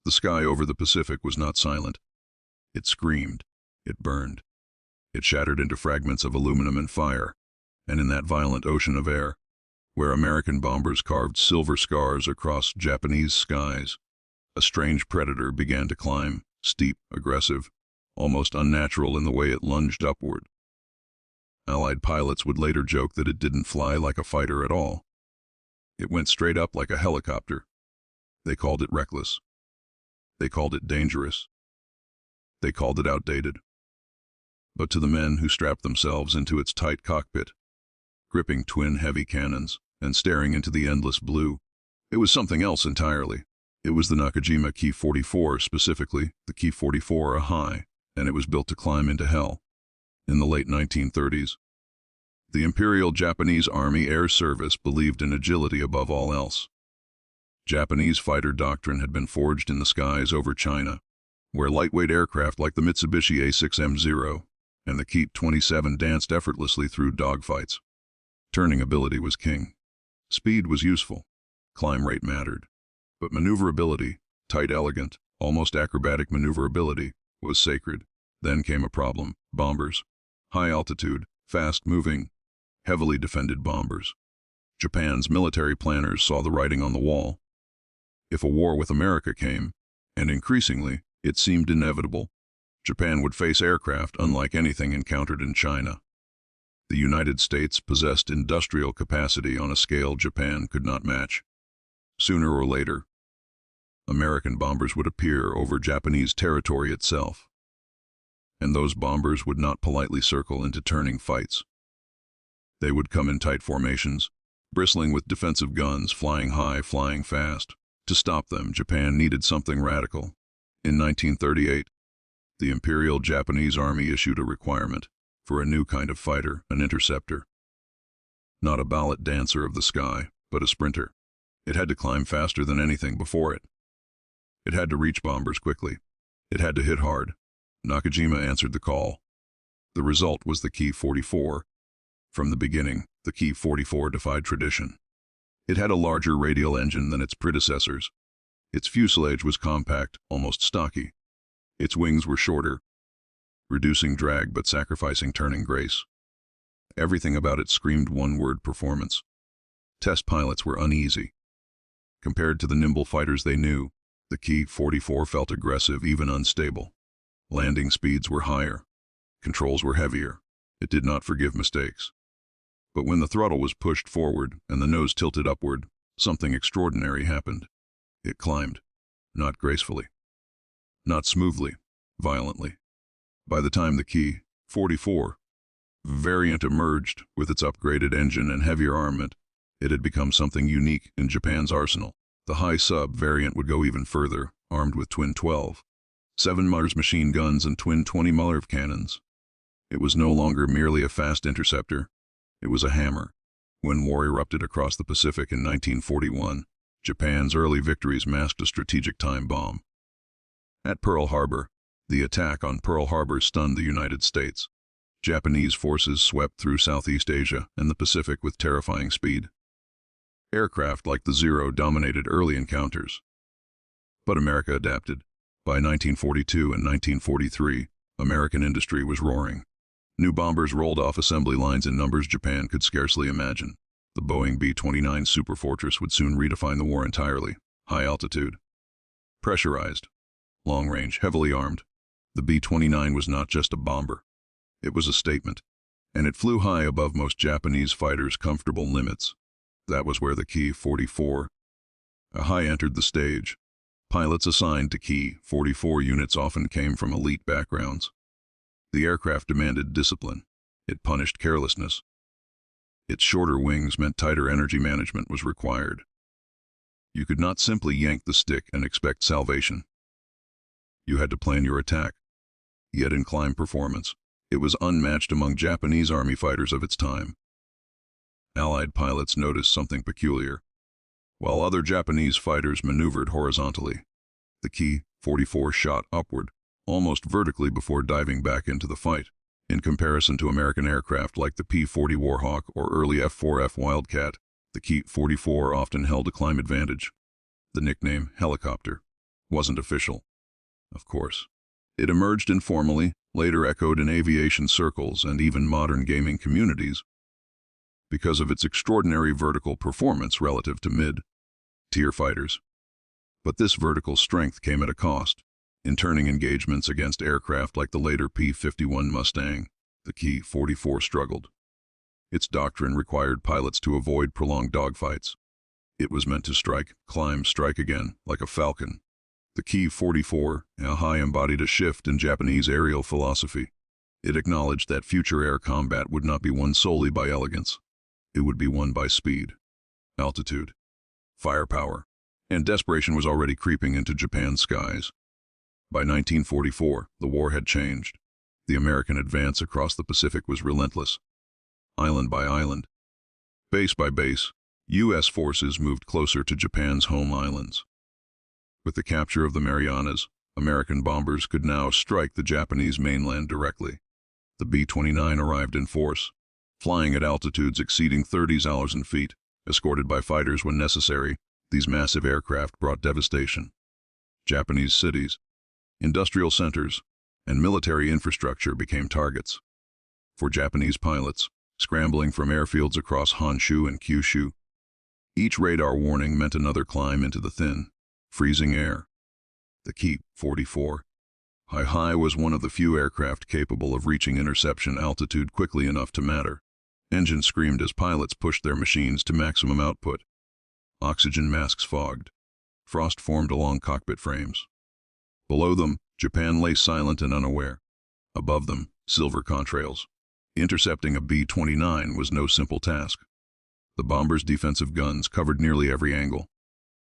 The sky over the Pacific was not silent. It screamed. It burned. It shattered into fragments of aluminum and fire, and in that violent ocean of air, where American bombers carved silver scars across Japanese skies, a strange predator began to climb, steep, aggressive, almost unnatural in the way it lunged upward. Allied pilots would later joke that it didn't fly like a fighter at all. It went straight up like a helicopter. They called it reckless. They called it dangerous. They called it outdated. But to the men who strapped themselves into its tight cockpit, gripping twin heavy cannons and staring into the endless blue, it was something else entirely. It was the Nakajima Ki-44, specifically the Ki-44-II Hei, and it was built to climb into hell. In the late 1930s, the Imperial Japanese Army Air Service believed in agility above all else. Japanese fighter doctrine had been forged in the skies over China, where lightweight aircraft like the Mitsubishi A6M0 and the Ki-27 danced effortlessly through dogfights. Turning ability was king. Speed was useful. Climb rate mattered. But maneuverability, tight, elegant, almost acrobatic maneuverability, was sacred. Then came a problem: bombers. High altitude, fast-moving, heavily defended bombers. Japan's military planners saw the writing on the wall. If a war with America came, and increasingly, it seemed inevitable, Japan would face aircraft unlike anything encountered in China. The United States possessed industrial capacity on a scale Japan could not match. Sooner or later, American bombers would appear over Japanese territory itself. And those bombers would not politely circle into turning fights. They would come in tight formations, bristling with defensive guns, flying high, flying fast. To stop them, Japan needed something radical. In 1938, the Imperial Japanese Army issued a requirement for a new kind of fighter, an interceptor. Not a ballet dancer of the sky, but a sprinter. It had to climb faster than anything before it. It had to reach bombers quickly. It had to hit hard. Nakajima answered the call. The result was the Ki-44. From the beginning, the Ki-44 defied tradition. It had a larger radial engine than its predecessors. Its fuselage was compact, almost stocky. Its wings were shorter, reducing drag but sacrificing turning grace. Everything about it screamed one-word: performance. Test pilots were uneasy. Compared to the nimble fighters they knew, the Ki-44 felt aggressive, even unstable. Landing speeds were higher. Controls were heavier. It did not forgive mistakes. But when the throttle was pushed forward and the nose tilted upward, something extraordinary happened. It climbed. Not gracefully. Not smoothly. Violently. By the time the Ki-44 variant emerged with its upgraded engine and heavier armament, it had become something unique in Japan's arsenal. The high sub variant would go even further, armed with twin 12.7 machine guns and twin 20 cannons. It was no longer merely a fast interceptor. It was a hammer. When war erupted across the Pacific in 1941, Japan's early victories masked a strategic time bomb. At Pearl Harbor, the attack on Pearl Harbor stunned the United States. Japanese forces swept through Southeast Asia and the Pacific with terrifying speed. Aircraft like the Zero dominated early encounters. But America adapted. By 1942 and 1943, American industry was roaring. New bombers rolled off assembly lines in numbers Japan could scarcely imagine. The Boeing B-29 Superfortress would soon redefine the war entirely. High altitude. Pressurized. Long range, heavily armed. The B-29 was not just a bomber. It was a statement. And it flew high above most Japanese fighters' comfortable limits. That was where the Ki-44 Hei entered the stage. Pilots assigned to Ki-44 units often came from elite backgrounds. The aircraft demanded discipline. It punished carelessness. Its shorter wings meant tighter energy management was required. You could not simply yank the stick and expect salvation. You had to plan your attack. Yet in climb performance, it was unmatched among Japanese Army fighters of its time. Allied pilots noticed something peculiar. While other Japanese fighters maneuvered horizontally, the Ki-44 shot upward, almost vertically before diving back into the fight. In comparison to American aircraft like the P-40 Warhawk or early F-4F Wildcat, the Ki-44 often held a climb advantage. The nickname helicopter wasn't official, of course. It emerged informally, later echoed in aviation circles and even modern gaming communities, because of its extraordinary vertical performance relative to mid-tier fighters. But this vertical strength came at a cost. In turning engagements against aircraft like the later P-51 Mustang, the Ki-44 struggled. Its doctrine required pilots to avoid prolonged dogfights. It was meant to strike, climb, strike again, like a falcon. The Ki-44-II Hei embodied a shift in Japanese aerial philosophy. It acknowledged that future air combat would not be won solely by elegance. It would be won by speed, altitude, firepower, and desperation was already creeping into Japan's skies. By 1944, the war had changed. The American advance across the Pacific was relentless. Island by island, base by base, U.S. forces moved closer to Japan's home islands. With the capture of the Marianas, American bombers could now strike the Japanese mainland directly. The B-29 arrived in force, flying at altitudes exceeding 30,000 feet, escorted by fighters when necessary. These massive aircraft brought devastation. Japanese cities, industrial centers, and military infrastructure became targets. For Japanese pilots, scrambling from airfields across Honshu and Kyushu, each radar warning meant another climb into the thin, freezing air. The Ki-44-II Hei was one of the few aircraft capable of reaching interception altitude quickly enough to matter. Engines screamed as pilots pushed their machines to maximum output. Oxygen masks fogged. Frost formed along cockpit frames. Below them, Japan lay silent and unaware. Above them, silver contrails. Intercepting a B-29 was no simple task. The bomber's defensive guns covered nearly every angle.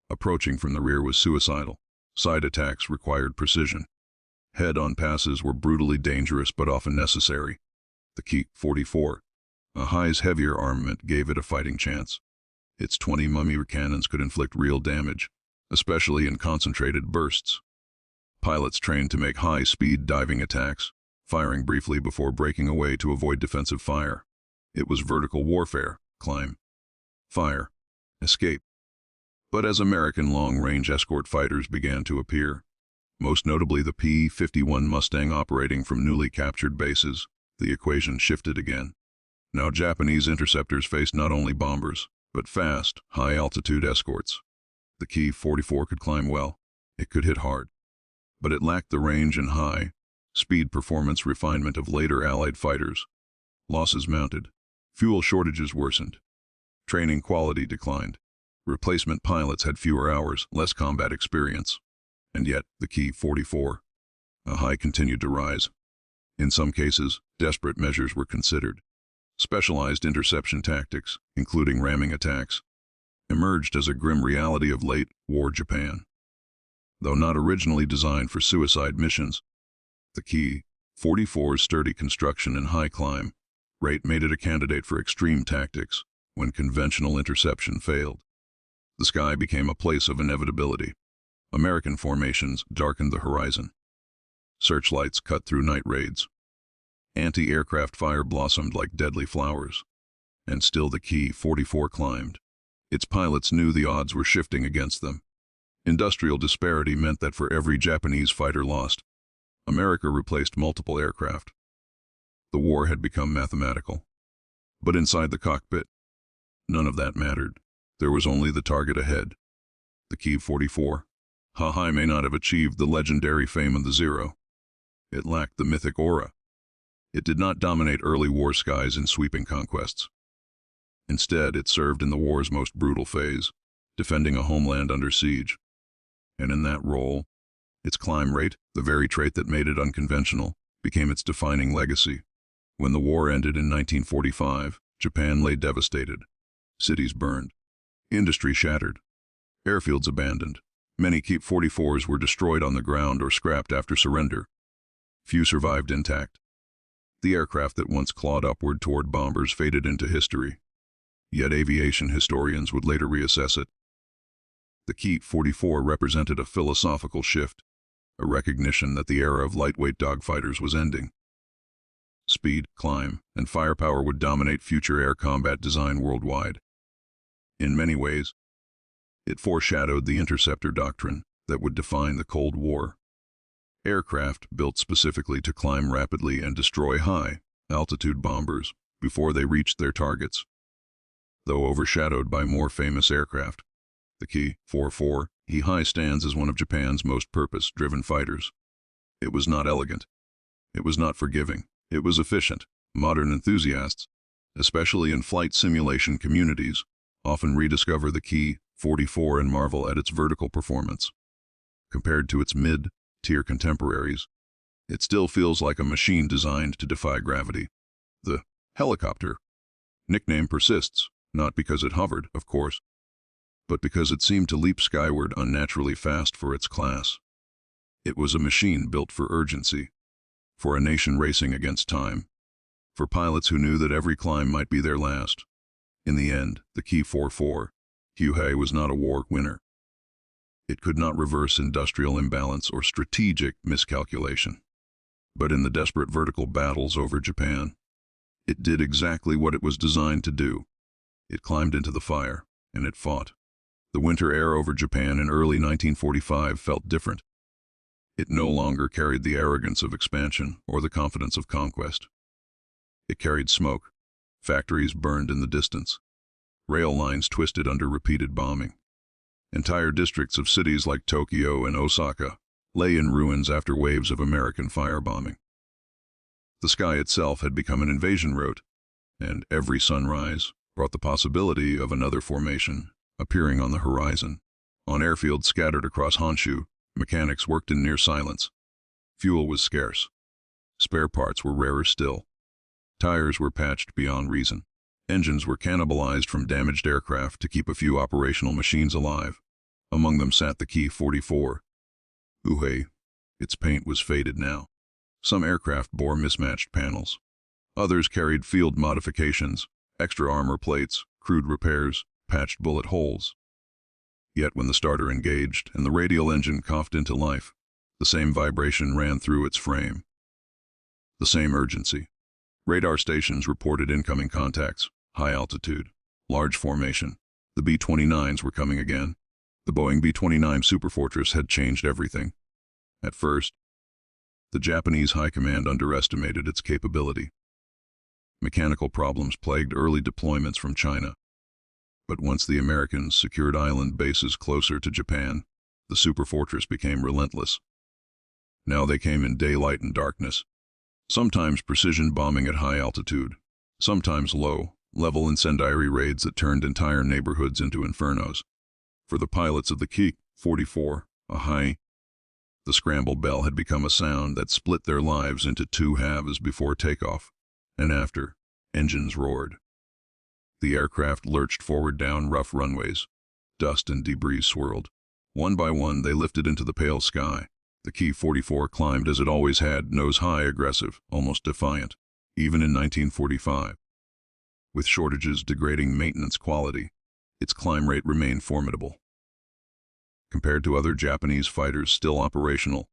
Approaching from the rear was suicidal. Side attacks required precision. Head-on passes were brutally dangerous but often necessary. The Ki-44-II Hei's heavier armament gave it a fighting chance. Its 20 Mummy cannons could inflict real damage, especially in concentrated bursts. Pilots trained to make high-speed diving attacks, firing briefly before breaking away to avoid defensive fire. It was vertical warfare: climb, fire, escape. But as American long-range escort fighters began to appear, most notably the P-51 Mustang operating from newly captured bases, the equation shifted again. Now Japanese interceptors faced not only bombers, but fast, high-altitude escorts. The Ki-44 could climb well, it could hit hard, but it lacked the range and high-speed performance refinement of later Allied fighters. Losses mounted, fuel shortages worsened, training quality declined. Replacement pilots had fewer hours, less combat experience. And yet, the Ki-44-II Hei continued to rise. In some cases, desperate measures were considered. Specialized interception tactics, including ramming attacks, emerged as a grim reality of late-war Japan. Though not originally designed for suicide missions, the Ki-44's sturdy construction and high climb rate made it a candidate for extreme tactics when conventional interception failed. The sky became a place of inevitability. American formations darkened the horizon. Searchlights cut through night raids. Anti-aircraft fire blossomed like deadly flowers. And still the Ki-44 climbed. Its pilots knew the odds were shifting against them. Industrial disparity meant that for every Japanese fighter lost, America replaced multiple aircraft. The war had become mathematical. But inside the cockpit, none of that mattered. There was only the target ahead. The Ki-44-II Hei may not have achieved the legendary fame of the Zero. It lacked the mythic aura. It did not dominate early war skies in sweeping conquests. Instead, it served in the war's most brutal phase, defending a homeland under siege. And in that role, its climb rate, the very trait that made it unconventional, became its defining legacy. When the war ended in 1945, Japan lay devastated. Cities burned. Industry shattered. Airfields abandoned. Many Ki-44s were destroyed on the ground or scrapped after surrender. Few survived intact. The aircraft that once clawed upward toward bombers faded into history. Yet aviation historians would later reassess it. The Ki-44 represented a philosophical shift, a recognition that the era of lightweight dogfighters was ending. Speed, climb, and firepower would dominate future air combat design worldwide. In many ways, it foreshadowed the interceptor doctrine, that would define the Cold War. Aircraft built specifically to climb rapidly and destroy high-altitude bombers before they reached their targets. Though overshadowed by more famous aircraft, the Ki-44-II Hei stands as one of Japan's most purpose-driven fighters. It was not elegant. It was not forgiving. It was efficient. Modern enthusiasts, especially in flight simulation communities, often rediscover the Ki-44 and marvel at its vertical performance. Compared to its mid-tier contemporaries, it still feels like a machine designed to defy gravity. The helicopter nickname persists, not because it hovered, of course, but because it seemed to leap skyward unnaturally fast for its class. It was a machine built for urgency, for a nation racing against time, for pilots who knew that every climb might be their last. In the end, the Ki-44-II Hei was not a war winner. It could not reverse industrial imbalance or strategic miscalculation. But in the desperate vertical battles over Japan, it did exactly what it was designed to do. It climbed into the fire, and it fought. The winter air over Japan in early 1945 felt different. It no longer carried the arrogance of expansion or the confidence of conquest. It carried smoke. Factories burned in the distance. Rail lines twisted under repeated bombing. Entire districts of cities like Tokyo and Osaka lay in ruins after waves of American firebombing. The sky itself had become an invasion route, and every sunrise brought the possibility of another formation appearing on the horizon. On airfields scattered across Honshu, mechanics worked in near silence. Fuel was scarce. Spare parts were rarer still. Tires were patched beyond reason. Engines were cannibalized from damaged aircraft to keep a few operational machines alive. Among them sat the Ki-44-II Hei. Its paint was faded now. Some aircraft bore mismatched panels. Others carried field modifications, extra armor plates, crude repairs, patched bullet holes. Yet when the starter engaged and the radial engine coughed into life, the same vibration ran through its frame. The same urgency. Radar stations reported incoming contacts, high altitude, large formation. The B-29s were coming again. The Boeing B-29 Superfortress had changed everything. At first, the Japanese high command underestimated its capability. Mechanical problems plagued early deployments from China. But once the Americans secured island bases closer to Japan, the Superfortress became relentless. Now they came in daylight and darkness. Sometimes precision bombing at high altitude, sometimes low-level incendiary raids that turned entire neighborhoods into infernos. For the pilots of the Ki-44-II Hei, the scramble bell had become a sound that split their lives into two halves before takeoff, and after, engines roared. The aircraft lurched forward down rough runways. Dust and debris swirled. One by one, they lifted into the pale sky. The Ki-44 climbed as it always had, nose high, aggressive, almost defiant, even in 1945. With shortages degrading maintenance quality, its climb rate remained formidable. Compared to other Japanese fighters still operational,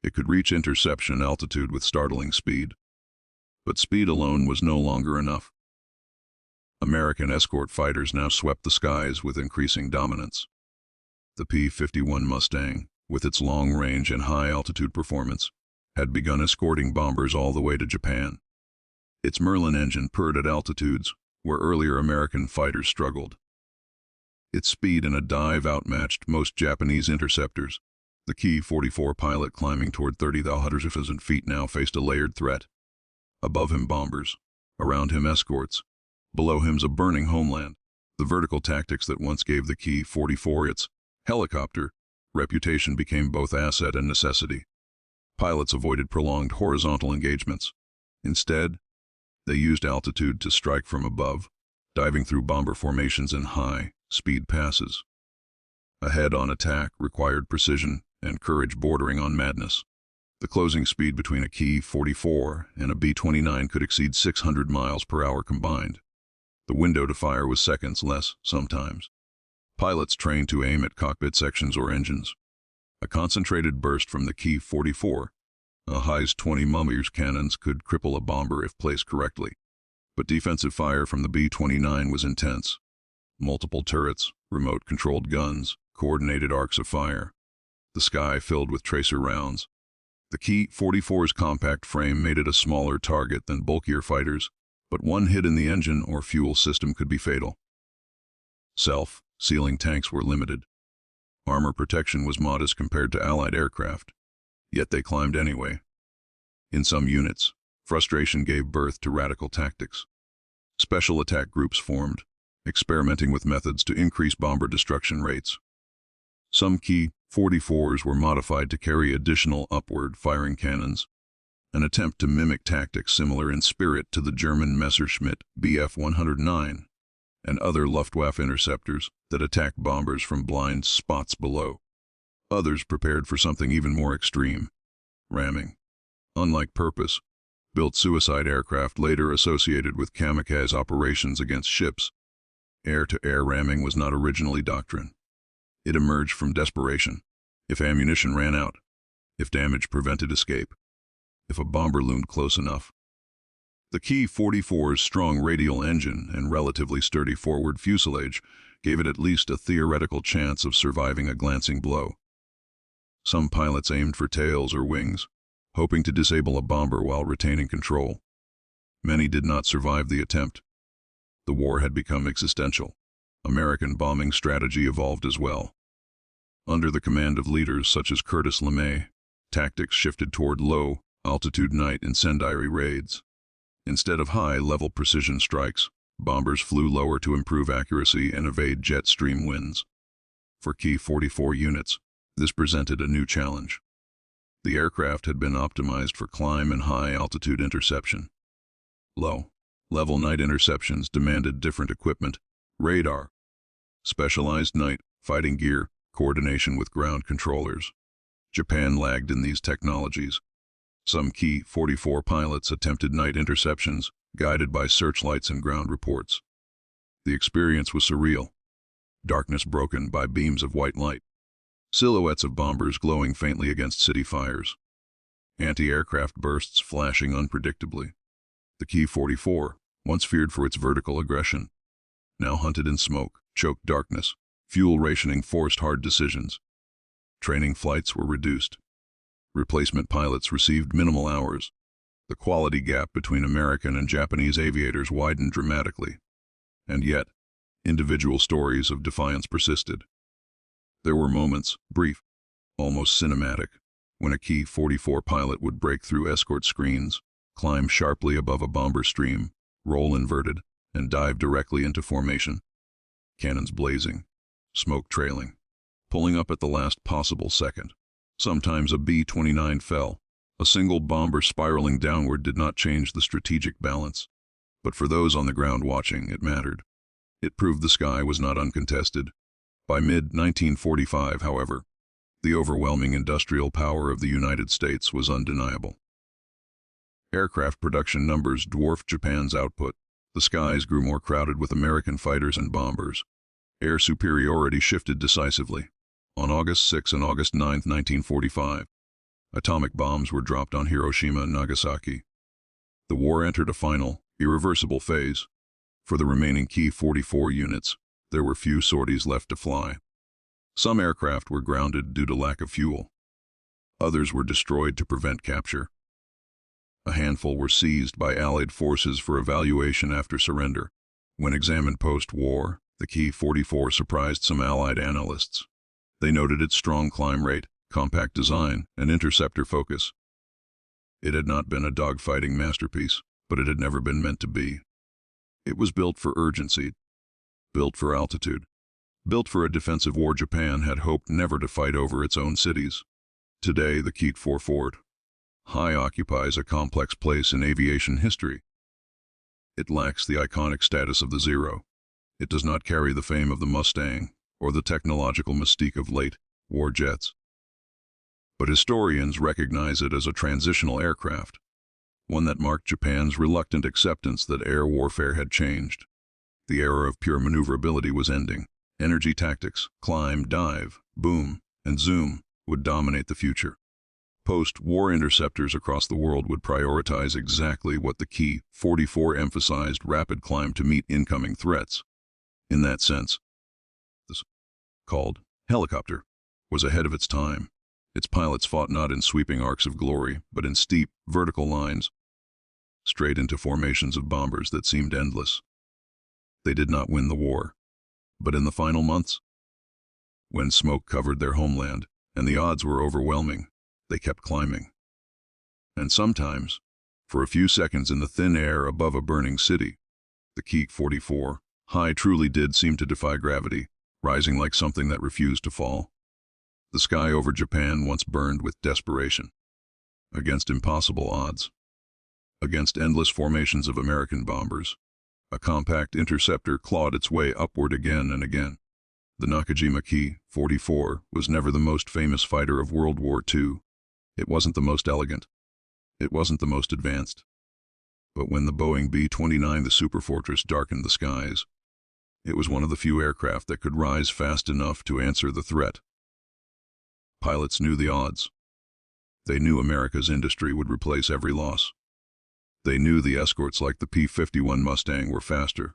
it could reach interception altitude with startling speed. But speed alone was no longer enough. American escort fighters now swept the skies with increasing dominance. The P-51 Mustang, with its long range and high-altitude performance, had begun escorting bombers all the way to Japan. Its Merlin engine purred at altitudes where earlier American fighters struggled. Its speed in a dive outmatched most Japanese interceptors. The Ki-44 pilot climbing toward 30,000 feet now faced a layered threat. Above him bombers, around him escorts, below him's a burning homeland. The vertical tactics that once gave the Ki-44 its helicopter reputation became both asset and necessity. Pilots avoided prolonged horizontal engagements. Instead, they used altitude to strike from above, diving through bomber formations in high-speed passes. A head-on attack required precision and courage bordering on madness. The closing speed between a Ki-44 and a B-29 could exceed 600 miles per hour combined. The window to fire was seconds less, sometimes. Pilots trained to aim at cockpit sections or engines. A concentrated burst from the Ki-44, a Hei's 20 mm cannons could cripple a bomber if placed correctly. But defensive fire from the B-29 was intense. Multiple turrets, remote-controlled guns, coordinated arcs of fire. the sky filled with tracer rounds. The Ki-44's compact frame made it a smaller target than bulkier fighters, but one hit in the engine or fuel system could be fatal. Self-sealing tanks were limited. Armor protection was modest compared to Allied aircraft, yet they climbed anyway. In some units, frustration gave birth to radical tactics. Special attack groups formed, experimenting with methods to increase bomber destruction rates. Some Ki-44s were modified to carry additional upward-firing cannons, an attempt to mimic tactics similar in spirit to the German Messerschmitt Bf-109 and other Luftwaffe interceptors that attacked bombers from blind spots below. Others prepared for something even more extreme: ramming. Unlike purpose-built suicide aircraft later associated with kamikaze operations against ships, air-to-air ramming was not originally doctrine. It emerged from desperation. If ammunition ran out, if damage prevented escape, if a bomber loomed close enough. The Ki-44's strong radial engine and relatively sturdy forward fuselage gave it at least a theoretical chance of surviving a glancing blow. Some pilots aimed for tails or wings, hoping to disable a bomber while retaining control. Many did not survive the attempt. The war had become existential. American bombing strategy evolved as well. Under the command of leaders such as Curtis LeMay, tactics shifted toward low-altitude night incendiary raids. Instead of high-level precision strikes, bombers flew lower to improve accuracy and evade jet stream winds. For Ki-44 units, this presented a new challenge. The aircraft had been optimized for climb and high-altitude interception. Low-level night interceptions demanded different equipment: radar, specialized night fighting gear, coordination with ground controllers. Japan lagged in these technologies. Some Ki-44 pilots attempted night interceptions, guided by searchlights and ground reports. The experience was surreal. Darkness broken by beams of white light. Silhouettes of bombers glowing faintly against city fires. Anti-aircraft bursts flashing unpredictably. The Ki-44, once feared for its vertical aggression, now hunted in smoke, choked darkness. Fuel rationing forced hard decisions. Training flights were reduced. Replacement pilots received minimal hours. The quality gap between American and Japanese aviators widened dramatically. And yet, individual stories of defiance persisted. There were moments, brief, almost cinematic, when a Ki-44 pilot would break through escort screens, climb sharply above a bomber stream, roll inverted, and dive directly into formation. Cannons blazing, smoke trailing, pulling up at the last possible second. Sometimes a B-29 fell. A single bomber spiraling downward did not change the strategic balance. But for those on the ground watching, it mattered. It proved the sky was not uncontested. By mid-1945, however, the overwhelming industrial power of the United States was undeniable. Aircraft production numbers dwarfed Japan's output. The skies grew more crowded with American fighters and bombers. Air superiority shifted decisively. On August 6 and August 9, 1945, atomic bombs were dropped on Hiroshima and Nagasaki. The war entered a final, irreversible phase. For the remaining Ki-44 units, there were few sorties left to fly. Some aircraft were grounded due to lack of fuel. Others were destroyed to prevent capture. A handful were seized by Allied forces for evaluation after surrender. When examined post-war, the Ki-44 surprised some Allied analysts. They noted its strong climb rate, compact design, and interceptor focus. It had not been a dogfighting masterpiece, but it had never been meant to be. It was built for urgency, built for altitude, built for a defensive war Japan had hoped never to fight over its own cities. Today, the Ki-44-II occupies a complex place in aviation history. It lacks the iconic status of the Zero. It does not carry the fame of the Mustang or the technological mystique of late-war jets. But historians recognize it as a transitional aircraft, one that marked Japan's reluctant acceptance that air warfare had changed. The era of pure maneuverability was ending. Energy tactics, climb, dive, boom, and zoom would dominate the future. Post-war interceptors across the world would prioritize exactly what the Ki-44 emphasized: rapid climb to meet incoming threats. In that sense, this, called helicopter, was ahead of its time. Its pilots fought not in sweeping arcs of glory, but in steep, vertical lines, straight into formations of bombers that seemed endless. They did not win the war, but in the final months, when smoke covered their homeland and the odds were overwhelming, they kept climbing. And sometimes, for a few seconds in the thin air above a burning city, the Ki-44 Hei truly did seem to defy gravity, rising like something that refused to fall. The sky over Japan once burned with desperation, against impossible odds, against endless formations of American bombers. A compact interceptor clawed its way upward again and again. The Nakajima Ki-44 was never the most famous fighter of World War II. It wasn't the most elegant. It wasn't the most advanced. But when the Boeing B-29 Superfortress darkened the skies, it was one of the few aircraft that could rise fast enough to answer the threat. Pilots knew the odds. They knew America's industry would replace every loss. They knew the escorts like the P-51 Mustang were faster,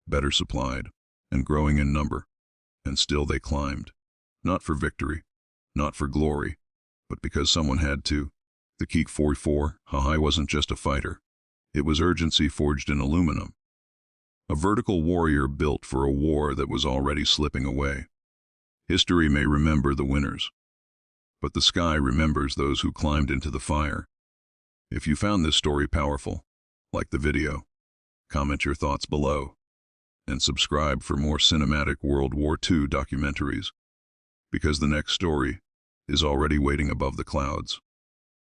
better supplied, and growing in number. And still they climbed. Not for victory, not for glory, but because someone had to. The Ki-44 Hei wasn't just a fighter. It was urgency forged in aluminum. A vertical warrior built for a war that was already slipping away. History may remember the winners, but the sky remembers those who climbed into the fire. If you found this story powerful, like the video, comment your thoughts below, and subscribe for more cinematic World War II documentaries, because the next story is already waiting above the clouds.